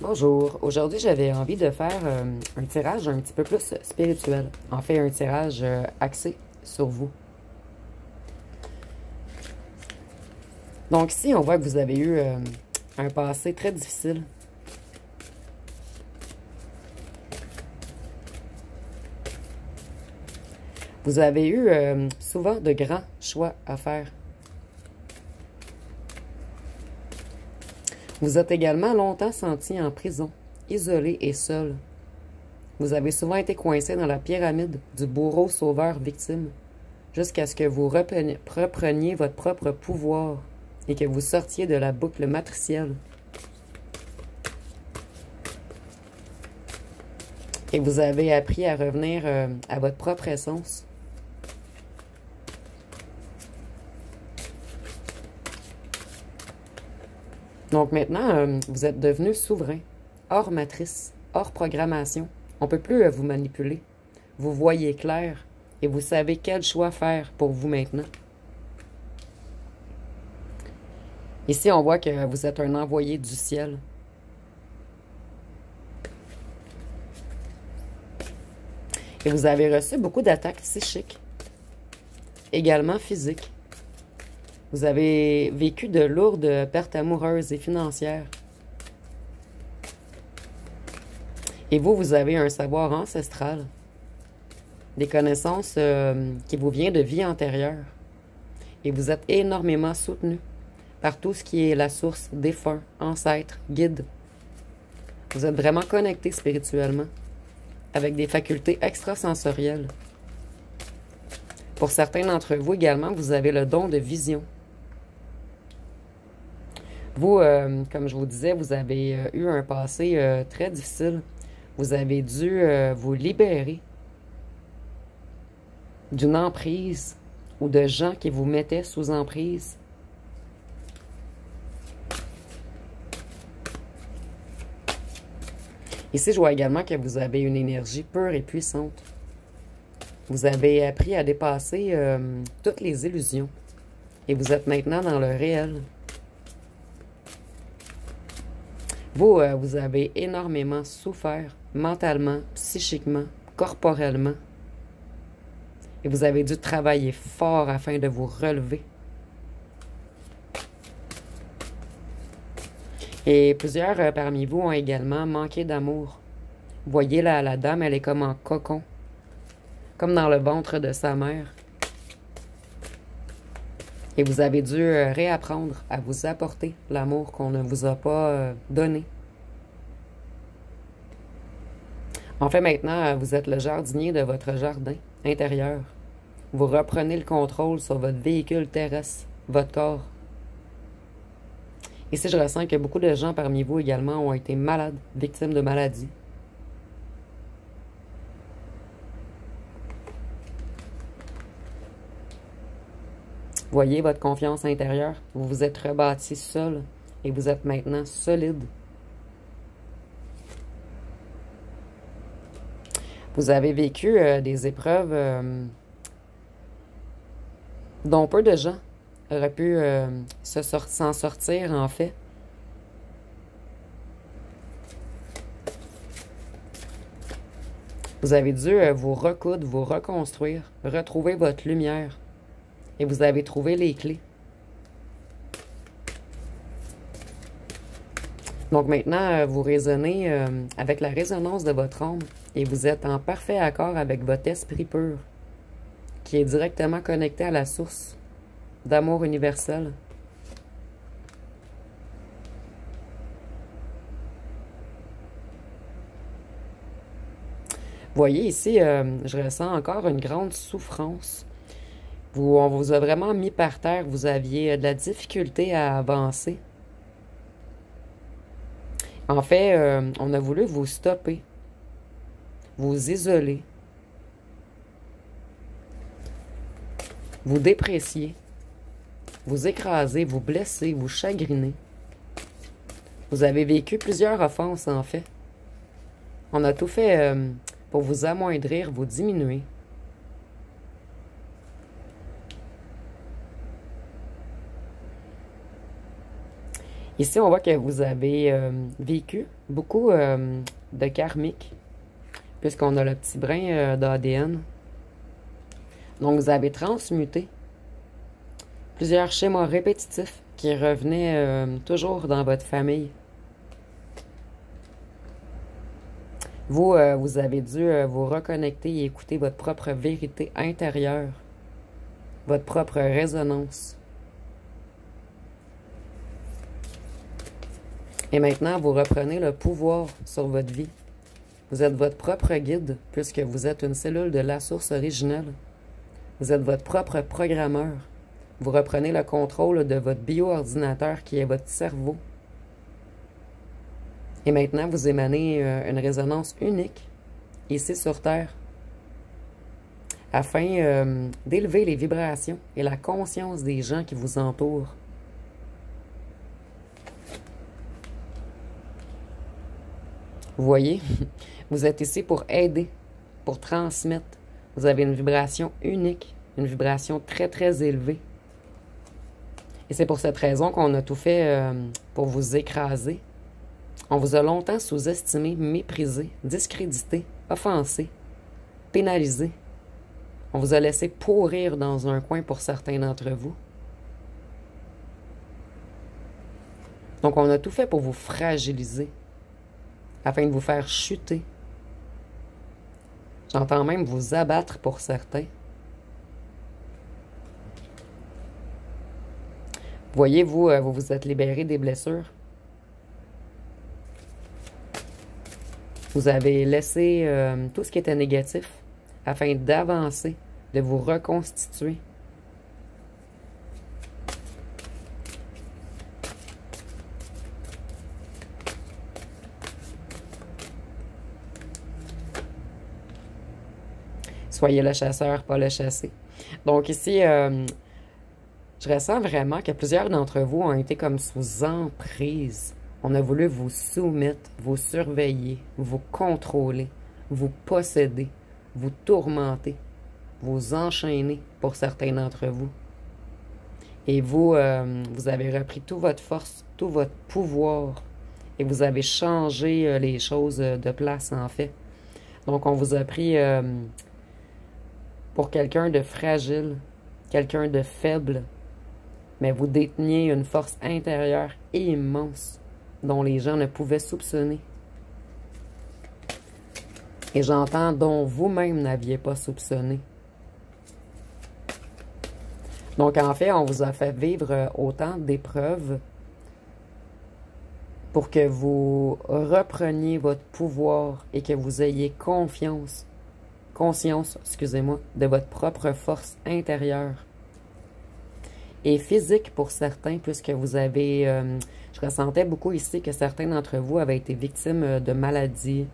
Bonjour, aujourd'hui j'avais envie de faire un tirage un petit peu plus spirituel. En fait, un tirage axé sur vous. Donc ici, on voit que vous avez eu un passé très difficile. Vous avez eu souvent de grands choix à faire. Vous êtes également longtemps senti en prison, isolé et seul. Vous avez souvent été coincé dans la pyramide du bourreau sauveur victime, jusqu'à ce que vous repreniez votre propre pouvoir et que vous sortiez de la boucle matricielle. Et vous avez appris à revenir à votre propre essence. Donc maintenant, vous êtes devenu souverain, hors matrice, hors programmation. On ne peut plus vous manipuler. Vous voyez clair et vous savez quel choix faire pour vous maintenant. Ici, on voit que vous êtes un envoyé du ciel. Et vous avez reçu beaucoup d'attaques psychiques, également physiques. Vous avez vécu de lourdes pertes amoureuses et financières. Et vous avez un savoir ancestral, des connaissances qui vous viennent de vie antérieure. Et vous êtes énormément soutenu par tout ce qui est la source, défunts, ancêtres, guides. Vous êtes vraiment connecté spirituellement, avec des facultés extrasensorielles. Pour certains d'entre vous également, vous avez le don de vision. Vous, comme je vous disais, vous avez eu un passé très difficile. Vous avez dû vous libérer d'une emprise ou de gens qui vous mettaient sous emprise. Ici, je vois également que vous avez une énergie pure et puissante. Vous avez appris à dépasser toutes les illusions. Et vous êtes maintenant dans le réel. Vous, vous avez énormément souffert mentalement, psychiquement, corporellement. Et vous avez dû travailler fort afin de vous relever. Et plusieurs parmi vous ont également manqué d'amour. Vous voyez la dame, elle est comme en cocon, comme dans le ventre de sa mère. Et vous avez dû réapprendre à vous apporter l'amour qu'on ne vous a pas donné. En fait, maintenant, vous êtes le jardinier de votre jardin intérieur. Vous reprenez le contrôle sur votre véhicule terrestre, votre corps. Ici, je ressens que beaucoup de gens parmi vous également ont été malades, victimes de maladies. Voyez votre confiance intérieure. Vous vous êtes rebâti seul et vous êtes maintenant solide. Vous avez vécu des épreuves dont peu de gens auraient pu s'en sortir, en fait. Vous avez dû vous recoudre, vous reconstruire, retrouver votre lumière. Et vous avez trouvé les clés. Donc maintenant, vous résonnez avec la résonance de votre âme et vous êtes en parfait accord avec votre esprit pur, qui est directement connecté à la source d'amour universel. Voyez ici, je ressens encore une grande souffrance. On vous a vraiment mis par terre, vous aviez de la difficulté à avancer. En fait, on a voulu vous stopper, vous isoler, vous déprécier, vous écraser, vous blesser, vous chagriner. Vous avez vécu plusieurs offenses, en fait. On a tout fait pour vous amoindrir, vous diminuer. Ici, on voit que vous avez vécu beaucoup de karmique, puisqu'on a le petit brin d'ADN. Donc, vous avez transmuté plusieurs schémas répétitifs qui revenaient toujours dans votre famille. Vous, vous avez dû vous reconnecter et écouter votre propre vérité intérieure, votre propre résonance. Et maintenant, vous reprenez le pouvoir sur votre vie. Vous êtes votre propre guide, puisque vous êtes une cellule de la source originelle. Vous êtes votre propre programmeur. Vous reprenez le contrôle de votre bio-ordinateur qui est votre cerveau. Et maintenant, vous émanez une résonance unique, ici sur Terre, afin d'élever les vibrations et la conscience des gens qui vous entourent. Vous voyez, vous êtes ici pour aider, pour transmettre. Vous avez une vibration unique, une vibration très, très élevée. Et c'est pour cette raison qu'on a tout fait pour vous écraser. On vous a longtemps sous-estimé, méprisé, discrédité, offensé, pénalisé. On vous a laissé pourrir dans un coin pour certains d'entre vous. Donc, on a tout fait pour vous fragiliser, afin de vous faire chuter. J'entends même vous abattre pour certains. Voyez-vous, vous vous êtes libéré des blessures. Vous avez laissé tout ce qui était négatif afin d'avancer, de vous reconstituer. Soyez le chasseur, pas le chassé. Donc ici, je ressens vraiment que plusieurs d'entre vous ont été comme sous emprise. On a voulu vous soumettre, vous surveiller, vous contrôler, vous posséder, vous tourmenter, vous enchaîner pour certains d'entre vous. Et vous, vous avez repris toute votre force, tout votre pouvoir et vous avez changé les choses de place en fait. Donc on vous a pris pour quelqu'un de fragile, quelqu'un de faible, mais vous déteniez une force intérieure immense dont les gens ne pouvaient soupçonner. Et j'entends dont vous-même n'aviez pas soupçonné. Donc en fait, on vous a fait vivre autant d'épreuves pour que vous repreniez votre pouvoir et que vous ayez conscience, excusez-moi, de votre propre force intérieure. Et physique pour certains, puisque vous avez... je ressentais beaucoup ici que certains d'entre vous avaient été victimes de maladies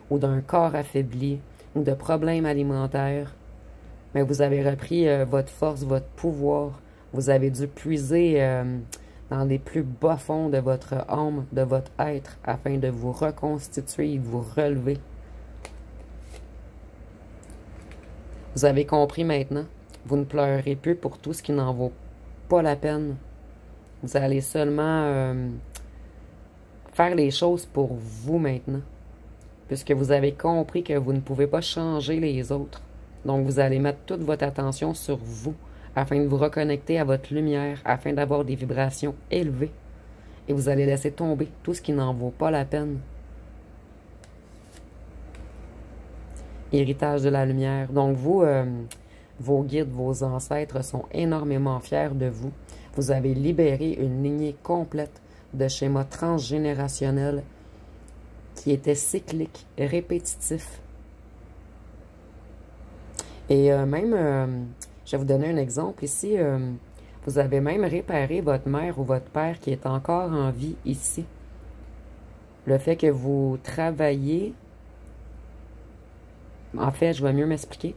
ou d'un corps affaibli ou de problèmes alimentaires. Mais vous avez repris votre force, votre pouvoir. Vous avez dû puiser dans les plus bas fonds de votre âme, de votre être, afin de vous reconstituer et de vous relever. Vous avez compris maintenant. Vous ne pleurerez plus pour tout ce qui n'en vaut pas la peine. Vous allez seulement faire les choses pour vous maintenant. Puisque vous avez compris que vous ne pouvez pas changer les autres. Donc vous allez mettre toute votre attention sur vous, afin de vous reconnecter à votre lumière, afin d'avoir des vibrations élevées. Et vous allez laisser tomber tout ce qui n'en vaut pas la peine. Héritage de la lumière. Donc vous, vos guides, vos ancêtres sont énormément fiers de vous. Vous avez libéré une lignée complète de schémas transgénérationnels qui étaient cycliques, répétitifs. Et même, je vais vous donner un exemple ici. Vous avez même réparé votre mère ou votre père qui est encore en vie ici. Le fait que vous travaillez... En fait, je vais mieux m'expliquer.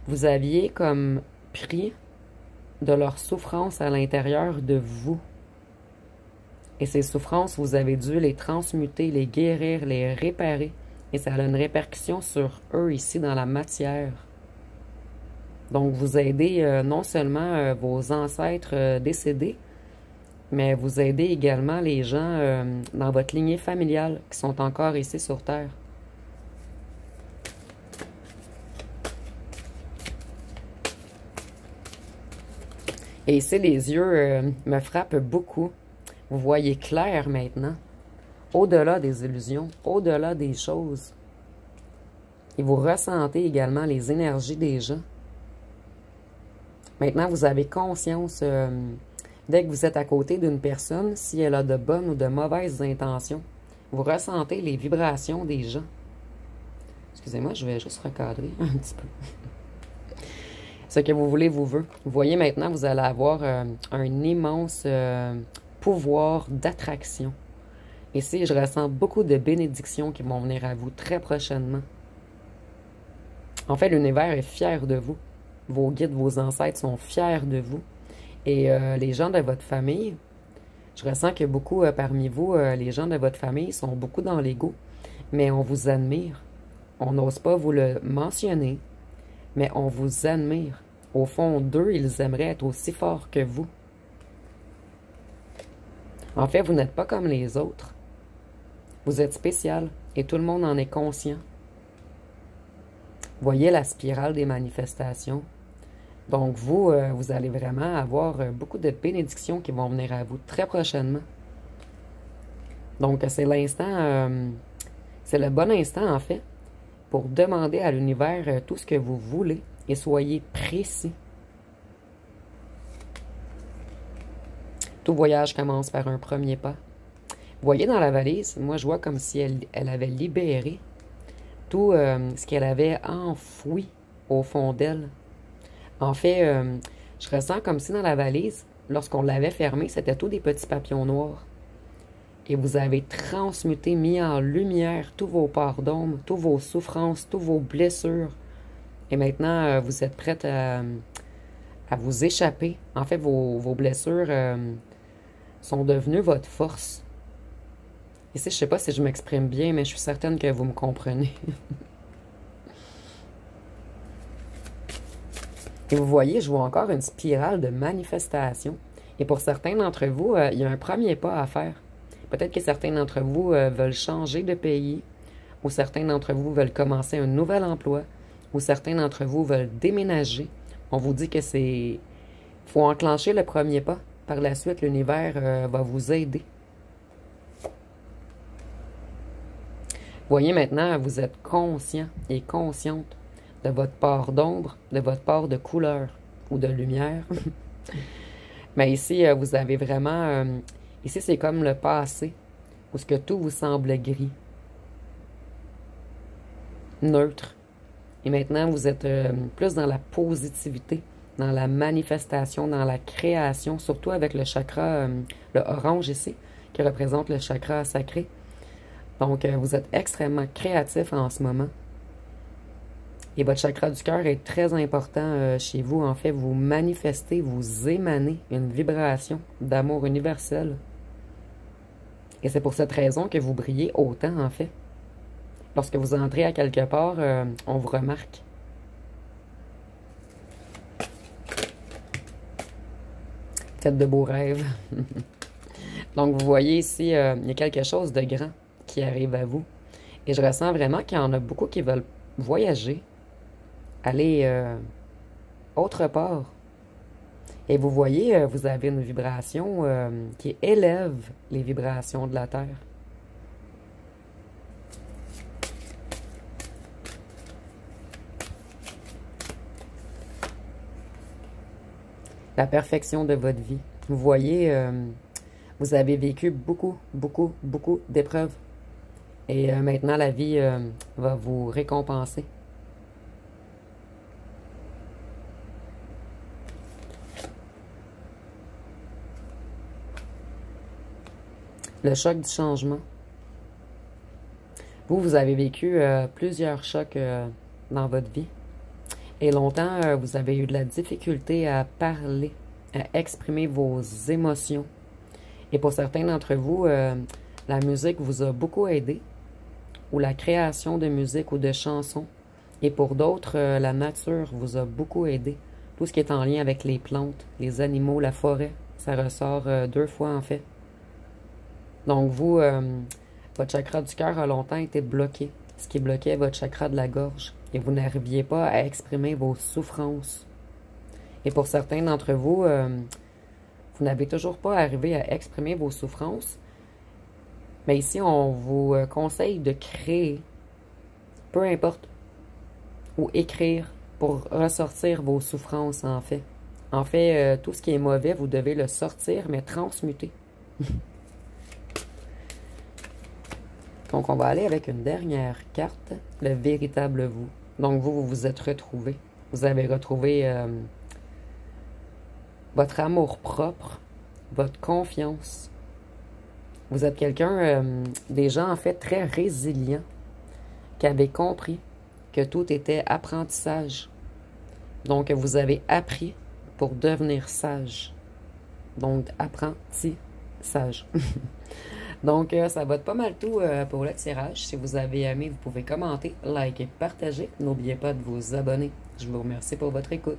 Vous aviez comme pris de leur souffrance à l'intérieur de vous. Et ces souffrances, vous avez dû les transmuter, les guérir, les réparer. Et ça a une répercussion sur eux ici dans la matière. Donc, vous aidez non seulement vos ancêtres décédés, mais vous aidez également les gens dans votre lignée familiale qui sont encore ici sur Terre. Et ici, les yeux me frappent beaucoup. Vous voyez clair maintenant, au-delà des illusions, au-delà des choses. Et vous ressentez également les énergies des gens. Maintenant, vous avez conscience, dès que vous êtes à côté d'une personne, si elle a de bonnes ou de mauvaises intentions, vous ressentez les vibrations des gens. Excusez-moi, je vais juste recadrer un petit peu. Ce que vous voulez vous veut. Vous voyez maintenant, vous allez avoir un immense pouvoir d'attraction. Ici, je ressens beaucoup de bénédictions qui vont venir à vous très prochainement. En fait, l'univers est fier de vous. Vos guides, vos ancêtres sont fiers de vous. Et les gens de votre famille, je ressens que beaucoup parmi vous, les gens de votre famille sont beaucoup dans l'ego, mais on vous admire. On n'ose pas vous le mentionner, mais on vous admire. Au fond d'eux, ils aimeraient être aussi forts que vous. En fait, vous n'êtes pas comme les autres. Vous êtes spécial et tout le monde en est conscient. Voyez la spirale des manifestations. Donc vous, vous allez vraiment avoir beaucoup de bénédictions qui vont venir à vous très prochainement. Donc c'est l'instant, c'est le bon instant en fait, pour demander à l'univers tout ce que vous voulez et soyez précis. Tout voyage commence par un premier pas. Vous voyez dans la valise, moi je vois comme si elle avait libéré tout ce qu'elle avait enfoui au fond d'elle. En fait, je ressens comme si dans la valise, lorsqu'on l'avait fermée, c'était tous des petits papillons noirs. Et vous avez transmuté, mis en lumière tous vos parts d'ombre, toutes vos souffrances, toutes vos blessures. Et maintenant, vous êtes prête à vous échapper. En fait, vos blessures sont devenues votre force. Ici, je ne sais pas si je m'exprime bien, mais je suis certaine que vous me comprenez. Et vous voyez, je vois encore une spirale de manifestation. Et pour certains d'entre vous, il y a un premier pas à faire. Peut-être que certains d'entre vous veulent changer de pays, ou certains d'entre vous veulent commencer un nouvel emploi, ou certains d'entre vous veulent déménager. On vous dit que c'est... faut enclencher le premier pas. Par la suite, l'univers va vous aider. Voyez maintenant, vous êtes conscient et consciente de votre part d'ombre, de votre part de couleur ou de lumière. Mais ici, vous avez vraiment... ici, c'est comme le passé, où ce que tout vous semble gris, neutre. Et maintenant, vous êtes plus dans la positivité, dans la manifestation, dans la création, surtout avec le chakra, le orange ici, qui représente le chakra sacré. Donc, vous êtes extrêmement créatif en ce moment. Et votre chakra du cœur est très important chez vous. En fait, vous manifestez, vous émanez une vibration d'amour universel. Et c'est pour cette raison que vous brillez autant, en fait. Lorsque vous entrez à quelque part, on vous remarque. Faites de beaux rêves. Donc, vous voyez ici, il y a quelque chose de grand qui arrive à vous. Et je ressens vraiment qu'il y en a beaucoup qui veulent voyager, aller autre part. Et vous voyez, vous avez une vibration qui élève les vibrations de la Terre. La perfection de votre vie. Vous voyez, vous avez vécu beaucoup, beaucoup, beaucoup d'épreuves. Et maintenant, la vie va vous récompenser. Le choc du changement. Vous avez vécu plusieurs chocs dans votre vie. Et longtemps, vous avez eu de la difficulté à parler, à exprimer vos émotions. Et pour certains d'entre vous, la musique vous a beaucoup aidé, ou la création de musique ou de chansons. Et pour d'autres, la nature vous a beaucoup aidé. Tout ce qui est en lien avec les plantes, les animaux, la forêt, Ça ressort 2 fois, en fait. Donc, vous, votre chakra du cœur a longtemps été bloqué, ce qui bloquait votre chakra de la gorge. Et vous n'arriviez pas à exprimer vos souffrances. Et pour certains d'entre vous, vous n'avez toujours pas arrivé à exprimer vos souffrances. Mais ici, on vous conseille de créer, peu importe, ou écrire pour ressortir vos souffrances, en fait. En fait, tout ce qui est mauvais, vous devez le sortir, mais transmuter. Donc, on va aller avec une dernière carte, le véritable vous. Donc, vous vous êtes retrouvé. Vous avez retrouvé votre amour propre, votre confiance. Vous êtes quelqu'un, des gens en fait très résilients, qui avaient compris que tout était apprentissage. Donc, vous avez appris pour devenir sage. Donc, apprentissage. Donc, ça va être pas mal tout pour le tirage. Si vous avez aimé, vous pouvez commenter, liker, partager. N'oubliez pas de vous abonner. Je vous remercie pour votre écoute.